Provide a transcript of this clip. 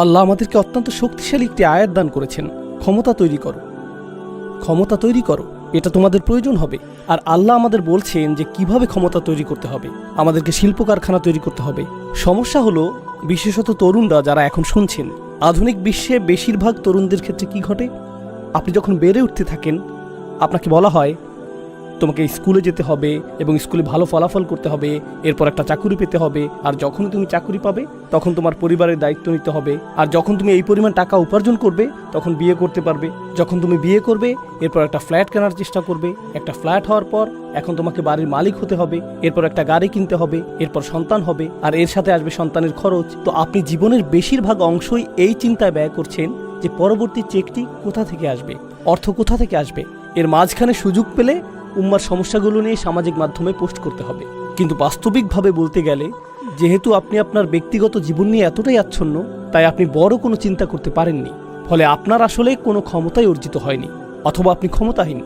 আল্লাহ আমাদেরকে অত্যন্ত শক্তিশালী একটি আয়াত দান করেছেন, ক্ষমতা তৈরি করো, ক্ষমতা তৈরি করো, এটা তোমাদের প্রয়োজন হবে। আর আল্লাহ আমাদের বলছেন যে কিভাবে ক্ষমতা তৈরি করতে হবে, আমাদেরকে শিল্প কারখানা তৈরি করতে হবে। সমস্যা হলো বিশেষত তরুণরা যারা এখন শুনছেন, আধুনিক বিশ্বে বেশিরভাগ তরুণদের ক্ষেত্রে কি ঘটে, আপনি যখন বেড়ে উঠতে থাকেন আপনাকে বলা হয় তোমাকে স্কুলে যেতে হবে এবং স্কুলে ভালো ফলাফল করতে হবে, এরপর একটা চাকুরি পেতে হবে, আর যখন তুমি চাকুরি পাবে তখন তোমার পরিবারের দায়িত্ব নিতে হবে, আর যখন তুমি এই পরিমাণ টাকা উপার্জন করবে তখন বিয়ে করতে পারবে, যখন তুমি বিয়ে করবে এরপর একটা ফ্ল্যাট কেনার চেষ্টা করবে, একটা ফ্ল্যাট হওয়ার পর এখন তোমাকে বাড়ির মালিক হতে হবে, এরপর একটা গাড়ি কিনতে হবে, এরপর সন্তান হবে, আর এর সাথে আসবে সন্তানের খরচ। তো আপনি জীবনের বেশিরভাগ অংশই এই চিন্তায় ব্যয় করছেন যে পরবর্তী চেকটি কোথা থেকে আসবে, অর্থ কোথা থেকে আসবে। এর মাঝখানে সুযোগ পেলে উম্মার সমস্যাগুলো নিয়ে সামাজিক মাধ্যমে পোস্ট করতে হবে। কিন্তু বাস্তবিকভাবে বলতে গেলে যেহেতু আপনি আপনার ব্যক্তিগত জীবন নিয়ে এতটাই আচ্ছন্ন, তাই আপনি বড় কোনো চিন্তা করতে পারেননি, ফলে আপনার আসলে কোনো ক্ষমতাই অর্জিত হয়নি, অথবা আপনি ক্ষমতাহীন।